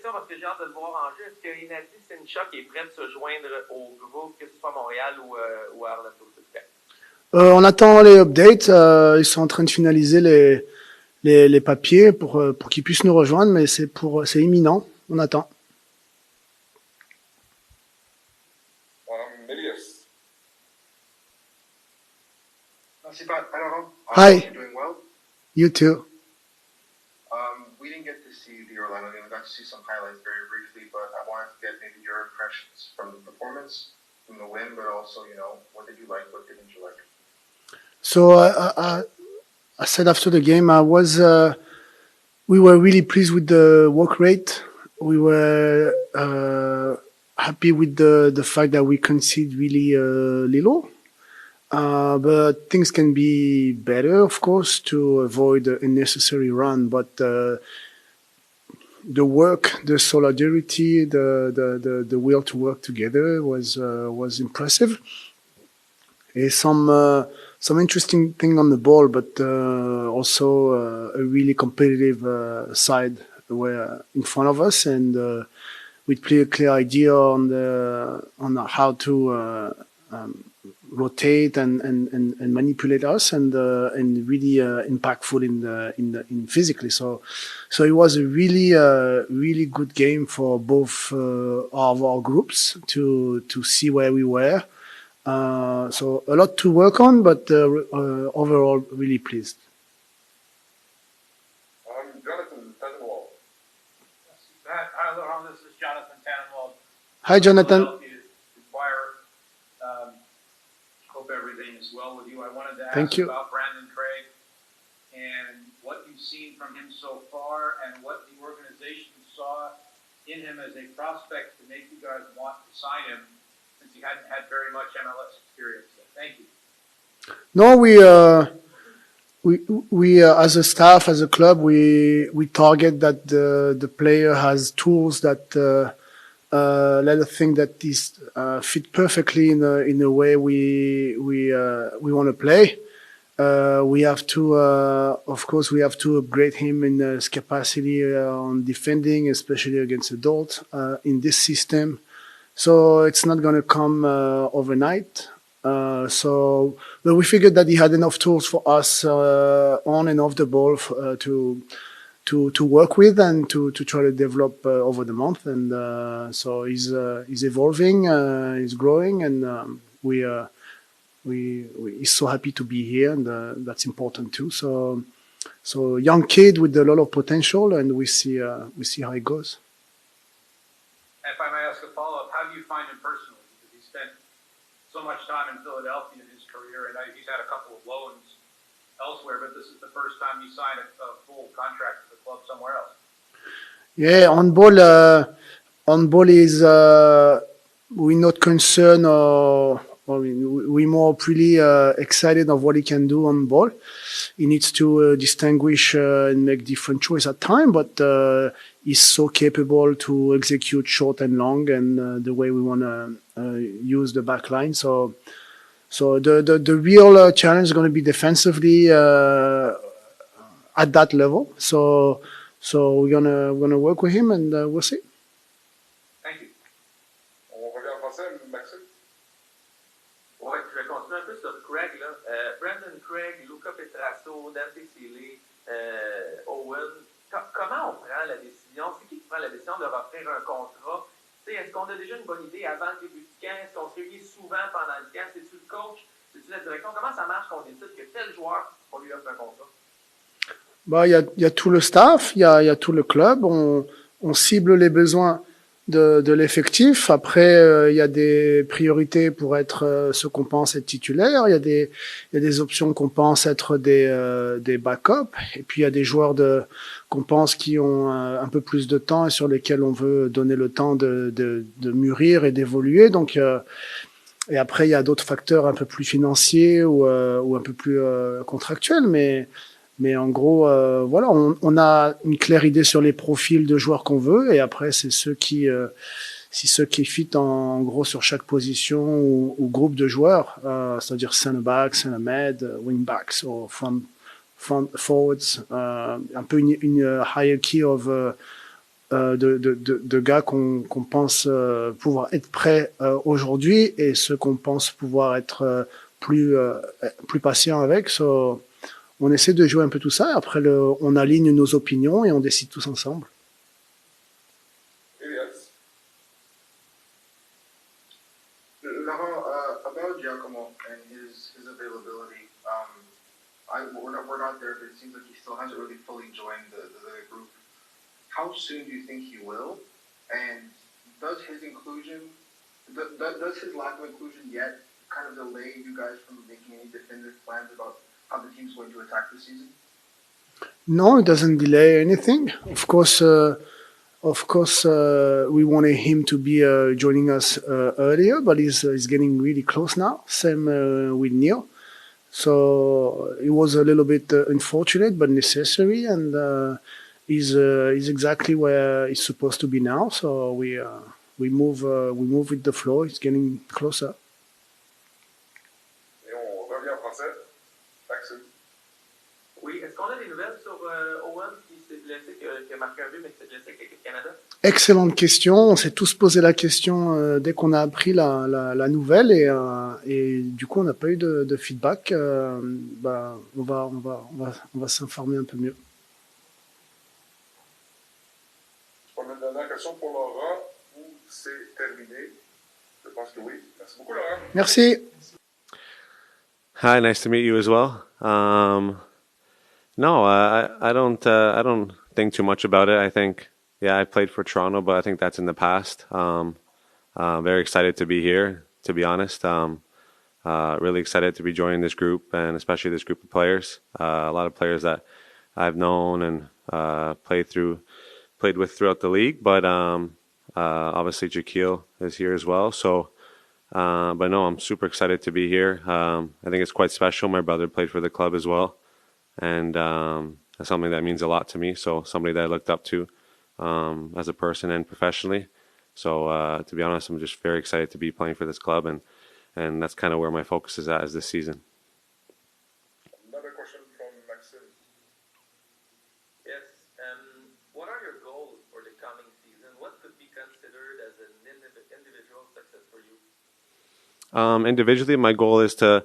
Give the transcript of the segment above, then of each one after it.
question parce que j'ai hâte de le voir en jeu. Est-ce que Inati Senchuk est prêt de se joindre au groupe, que ce soit à Montréal ou à Orlando? On attend les updates. Ils sont en train de finaliser les papiers pour qu'ils puissent nous rejoindre, mais c'est imminent. On attend. Milius. Hi. You're doing well. You too. We didn't get to see the Orlando game. We got to see some highlights very briefly, but I wanted to get maybe your impressions from the performance, from the win, but also, what did you like, what didn't you like? So I said after the game, we were really pleased with the work rate. We were happy with the fact that we concede really little. But things can be better, of course, to avoid a unnecessary run. But the work, the solidarity, the will to work together was impressive. And some interesting thing on the ball, but also a really competitive side were in front of us, and with clear idea on how to rotate and manipulate us, and really impactful in physically. So it was a really good game for both of our groups to see where we were. So a lot to work on, but overall really pleased. Jonathan Tannenwald. Hi, Laurent. This is Jonathan Tannenwald. Hi, Jonathan. Hope everything is well with you. I wanted to Thank ask you. about Brandan Craig and what you've seen from him so far, and what the organization saw in him as a prospect to make you guys want to sign him, since he hadn't had very much MLS experience yet. Thank you. No, we as a staff, as a club, we target that the player has tools that let us think that this fit perfectly in a way we want to play. We have to, of course, upgrade him in his capacity on defending, especially against adults in this system. So it's not going to come overnight. But we figured that he had enough tools for us on and off the ball to work with and to try to develop over the month. And so he's evolving, he's growing, and he's so happy to be here, and that's important too. So young kid with a lot of potential, and we see how it goes. If I may ask a follow-up, how do you find him personally? Because he spent so much time in Philadelphia in his career, and he's had a couple of loans elsewhere, but this is the first time he signed a full contract with the club somewhere else. Yeah, on ball is we're not concerned, or we're more pretty excited of what he can do on ball. He needs to distinguish and make different choices at times, but he's so capable to execute short and long, and the way we want to use the back line. So the real challenge is going to be defensively at that level. So we're gonna work with him, and we'll see. Thank you. On revient en français, Maxime. Ouais, je vais continuer un peu sur Craig, là. Brandan Craig, Luca Petrasso, Dante Sealy, Owen. Comment on prend la décision? C'est qui prend la décision de leur offrir un contrat? Est-ce qu'on a déjà une bonne idée avant le début du camp? Est-ce qu'on se réunit souvent pendant le camp? C'est-tu le coach? C'est-tu la direction? Comment ça marche qu'on décide que tel joueur, on lui offre un contrat? Bah, il y a tout le staff, il y a tout le club. On cible les besoins de l'effectif. Après, il y a des priorités pour être ce qu'on pense être titulaire. Il y a des options qu'on pense être des backups. Et puis il y a des joueurs qu'on pense qui ont un peu plus de temps et sur lesquels on veut donner le temps de mûrir et d'évoluer. Donc et après il y a d'autres facteurs un peu plus financiers ou un peu plus contractuels, mais en gros, voilà, on a une claire idée sur les profils de joueurs qu'on veut, et après c'est ceux qui fit en gros sur chaque position ou groupe de joueurs, c'est-à-dire center backs, center mid, wing backs ou front forwards, un peu une hierarchy of de gars qu'on pense pouvoir être prêts aujourd'hui et ceux qu'on pense pouvoir être plus patients avec. So, on essaie de jouer un peu tout ça. Après, on aligne nos opinions et on décide tous ensemble. Elias. Laurent, about Giacomo and his availability, we're not there, but it seems like he still hasn't really fully joined the group. How soon do you think he will? And does his inclusion, does his lack of inclusion yet kind of delay you guys from making any definitive plans about how the team's going to attack this season? No, it doesn't delay anything. Of course, we wanted him to be joining us earlier, but he's getting really close now. Same with Neil. So it was a little bit unfortunate, but necessary, and he's exactly where he's supposed to be now. So we move with the flow. It's getting closer. Et on revient en français. Maxime. Oui, est-ce qu'on a des nouvelles sur Owen qui s'est blessé, qui a marqué un but, mais qui s'est blessé avec l'équipe Canada? Excellente question. On s'est tous posé la question dès qu'on a appris la nouvelle et du coup on n'a pas eu de feedback. On va s'informer un peu mieux. On a une dernière question pour Laurent ou c'est terminé? Je pense que oui. Merci beaucoup, Laurent. Merci. Hi, nice to meet you as well. No, I don't think too much about it. I think, yeah, I played for Toronto, but I think that's in the past. Very excited to be here, to be honest. Really excited to be joining this group, and especially this group of players. A lot of players that I've known and played with throughout the league, but obviously Jaquil is here as well. So, but no, I'm super excited to be here. I think it's quite special. My brother played for the club as well, and that's something that means a lot to me. So somebody that I looked up to as a person and professionally. So to be honest, I'm just very excited to be playing for this club, and that's kind of where my focus is at is this season. Another question from Maxime. Yes. What are your goals for the coming season? What could be considered as an individual success for you? Individually, my goal is to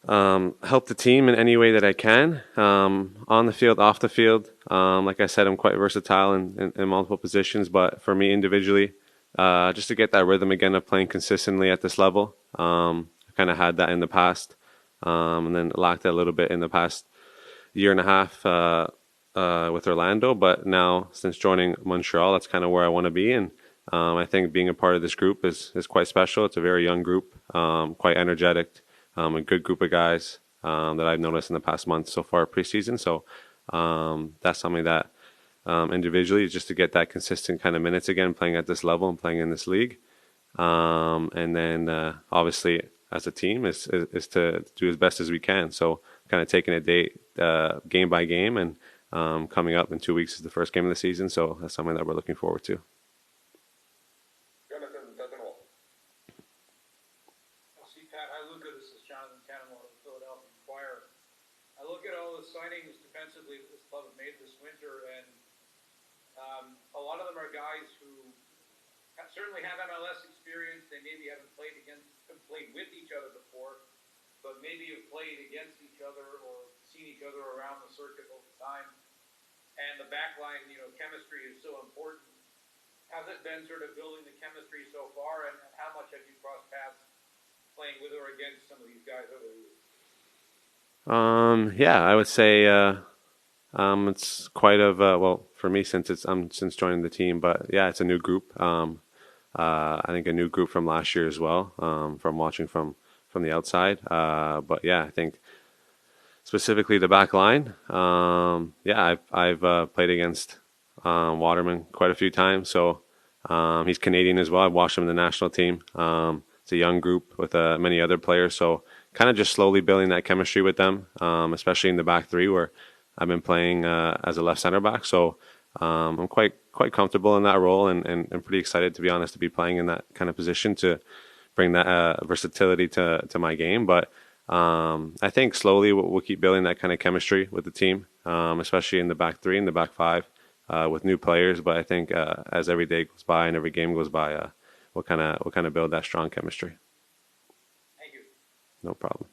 help the team in any way that I can, on the field, off the field. Like I said, I'm quite versatile in multiple positions, but for me individually, just to get that rhythm again of playing consistently at this level. I kind of had that in the past, and then lacked that a little bit in the past year and a half with Orlando. But now, since joining Montreal, that's kind of where I want to be. And I think being a part of this group is quite special. It's a very young group, quite energetic, a good group of guys that I've noticed in the past month so far preseason. So that's something that individually, just to get that consistent kind of minutes again, playing at this level and playing in this league. And then obviously as a team is to do as best as we can. So kind of taking it game by game, and coming up in 2 weeks is the first game of the season. So that's something that we're looking forward to. Signings defensively that this club have made this winter, and a lot of them are guys who certainly have MLS experience. They maybe haven't played with each other before, but maybe have played against each other or seen each other around the circuit over time. And the backline, chemistry is so important. How's it been sort of building the chemistry so far, and how much have you crossed paths playing with or against some of these guys over the years? Yeah, I would say it's quite for me since joining the team, but yeah, it's a new group. I think a new group from last year as well, from watching from the outside. But yeah, I think specifically the back line. Yeah, I've played against Waterman quite a few times, so he's Canadian as well. I've watched him in the national team. It's a young group with many other players, so kind of just slowly building that chemistry with them, especially in the back three where I've been playing as a left center back. So I'm quite comfortable in that role, and pretty excited, to be honest, to be playing in that kind of position to bring that versatility to my game. But I think slowly we'll keep building that kind of chemistry with the team, especially in the back three and the back five. with new players. But I think as every day goes by and every game goes by, we'll kind of build that strong chemistry. Thank you. No problem.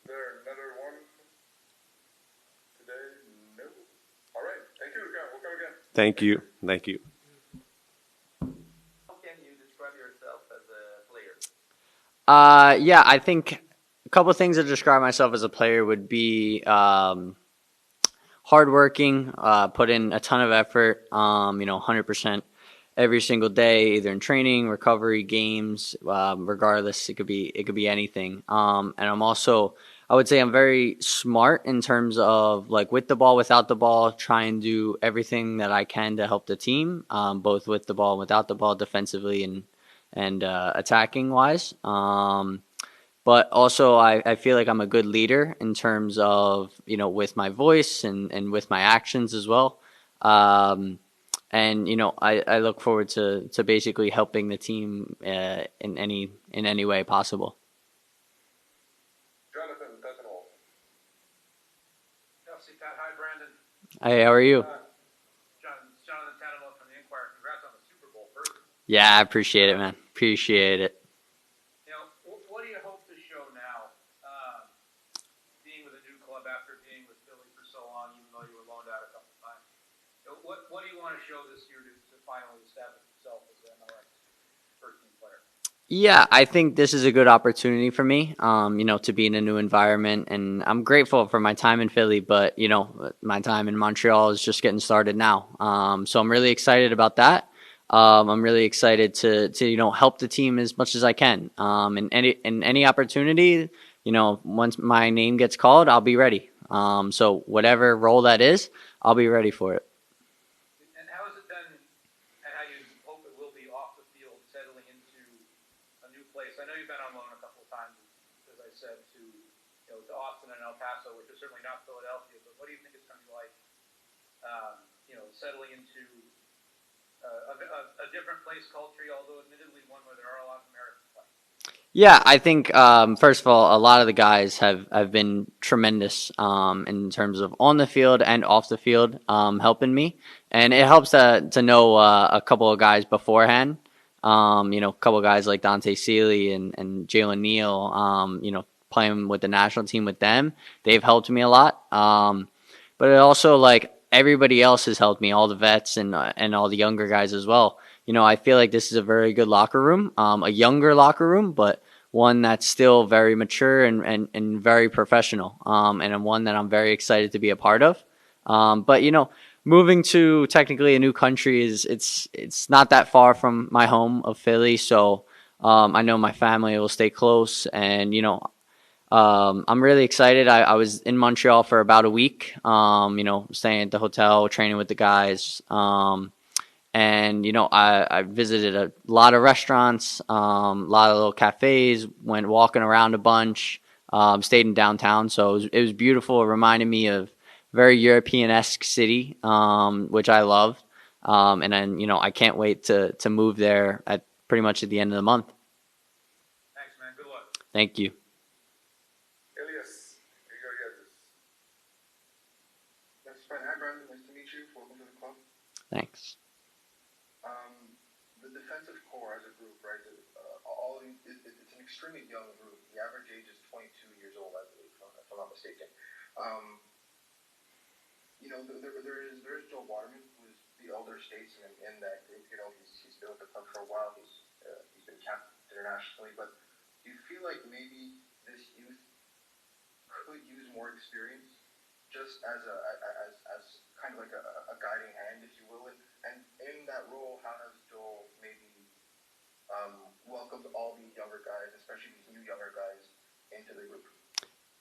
Is there another one today? No. All right. Thank you, Luca. We'll come again. Thank you. Thank you. How can you describe yourself as a player? Yeah, I think a couple of things to describe myself as a player would be hardworking, put in a ton of effort, 100% every single day, either in training, recovery, games, regardless, it could be anything. And I would say I'm very smart in terms of like with the ball, without the ball, try and do everything that I can to help the team, both with the ball and without the ball, defensively and attacking wise. But also I feel like I'm a good leader in terms of, with my voice and with my actions as well. And I look forward to basically helping the team in any way possible. Jonathan, that's all. Hi, Brandan. Hey, how are you? Jonathan Tannenwald from the Inquirer. Congrats on the Super Bowl first. Yeah, I appreciate it, man. Appreciate it. What do you hope to show now, being with a new club after being with Philly for so long, even though you were loaned out a couple of times? What do you want to show this year to finally establish yourself as an MLS first-team player? Yeah, I think this is a good opportunity for me, to be in a new environment. And I'm grateful for my time in Philly, but, my time in Montreal is just getting started now. So I'm really excited about that. I'm really excited to help the team as much as I can. In any opportunity, once my name gets called, I'll be ready. So whatever role that is, I'll be ready for it. And how has it been, and how you hope it will be off the field, settling into a new place? I know you've been on loan a couple of times, as I said, to Austin and El Paso, which is certainly not Philadelphia. But what do you think it's going to be like, settling into a different place culturally, although admittedly one where there are a lot of Americans playing? Yeah, I think first of all, a lot of the guys have been tremendous in terms of on the field and off the field, helping me, and it helps to know a couple of guys beforehand. A couple of guys like Dante Sealy and Jalen Neal. Playing with the national team with them, they've helped me a lot. But it also like everybody else has helped me, all the vets and all the younger guys as well. I feel like this is a very good locker room, a younger locker room, but one that's still very mature and very professional, and one that I'm very excited to be a part of. But moving to technically a new country it's not that far from my home of Philly, so I know my family will stay close, and I'm really excited. I was in Montreal for about a week, staying at the hotel, training with the guys. And, I visited a lot of restaurants, a lot of little cafes, went walking around a bunch, stayed in downtown. So it was beautiful. It reminded me of very European-esque city, which I loved. And then, I can't wait to move there at pretty much at the end of the month. Thanks, man. Good luck. Thank you. Elias, here you go, Elias. That's fine. Hi, Brandon. Nice to meet you. Welcome to the club. Thanks. The defensive core as a group, right? It's an extremely young group. The average age is 22 years old, I believe, if I'm not mistaken. There is Joe Waterman, who is the elder statesman in that group. He's been with the club for a while. He's been capped internationally. But do you feel like maybe this youth could use more experience, just as kind of like a guiding hand, if you will? And in that role, how has Joel maybe welcomed all these younger guys, especially these new younger guys, into the group?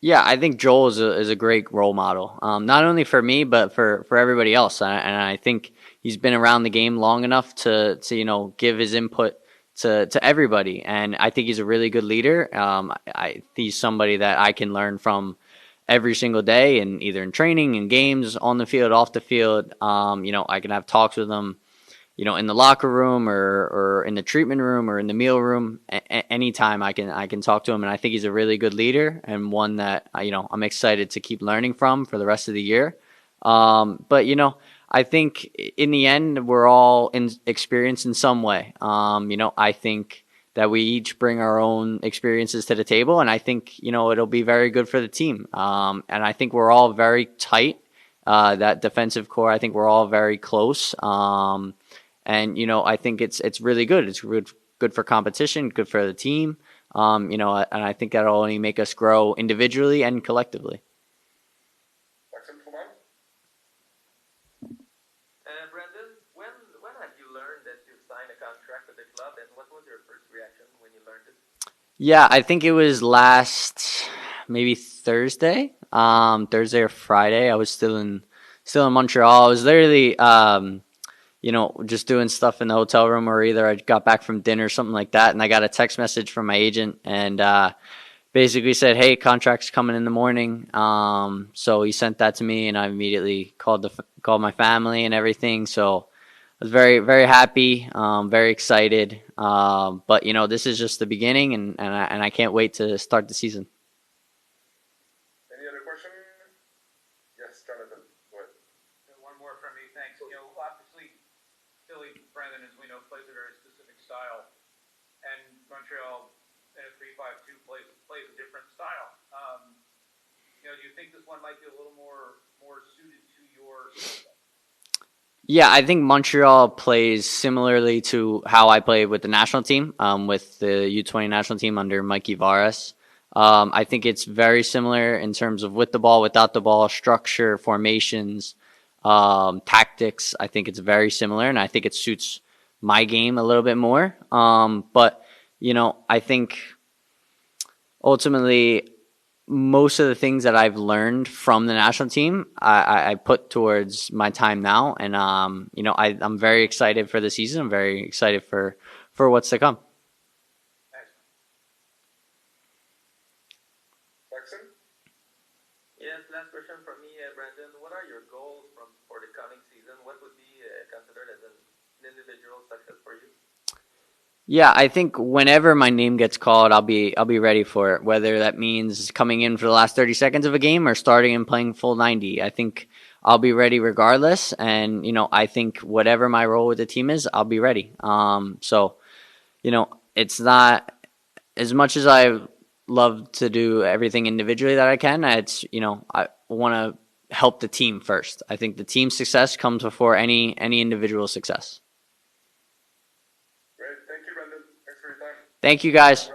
Yeah, I think Joel is a great role model, not only for me but for everybody else. And I think he's been around the game long enough to give his input to everybody. And I think he's a really good leader. He's somebody that I can learn from every single day, and either in training, in games, on the field, off the field. I can have talks with him, in the locker room or in the treatment room or in the meal room. Anytime I can talk to him, and I think he's a really good leader and one that I'm excited to keep learning from for the rest of the year. But I think in the end, we're all experienced in some way. I think that we each bring our own experiences to the table, and I think, it'll be very good for the team. And I think we're all very tight. That defensive core, I think we're all very close. And, I think it's really good. It's good for competition, good for the team. And I think that'll only make us grow individually and collectively. Brandan, when have you learned that you've signed a contract with the club, and what was your first reaction when you learned it? Yeah, I think it was last maybe Thursday, Thursday or Friday. I was still in Montreal. I was literally, just doing stuff in the hotel room, or either I got back from dinner or something like that, and I got a text message from my agent, and basically said, "Hey, contract's coming in the morning." So he sent that to me, and I immediately called my family and everything. So I was very, very happy, very excited. But this is just the beginning, and I can't wait to start the season. Any other question? Yes, Jonathan. Go ahead. One more from me, thanks. Obviously, Philly, Brandan, as we know, plays a very specific style, and Montreal in a 3-5-2 plays a different style. Do you think this one might be a little more suited to your style? Yeah, I think Montreal plays similarly to how I played with the national team, with the U20 national team under Mikey Varas. I think it's very similar in terms of with the ball, without the ball, structure, formations, tactics. I think it's very similar, and I think it suits my game a little bit more. But I think ultimately most of the things that I've learned from the national team, I put towards my time now. And, I'm very excited for the season. I'm very excited for what's to come. Jackson? Yes, last question from me, Brandan. What are your goals for the coming season? What would be considered as an individual success for you? Yeah, I think whenever my name gets called, I'll be ready for it. Whether that means coming in for the last 30 seconds of a game or starting and playing full 90. I think I'll be ready regardless. And I think whatever my role with the team is, I'll be ready. So it's not as much as I love to do everything individually that I can. It's I want to help the team first. I think the team success comes before any individual success. Great. Thank you, Brandan. Thanks for your time. Thank you, guys.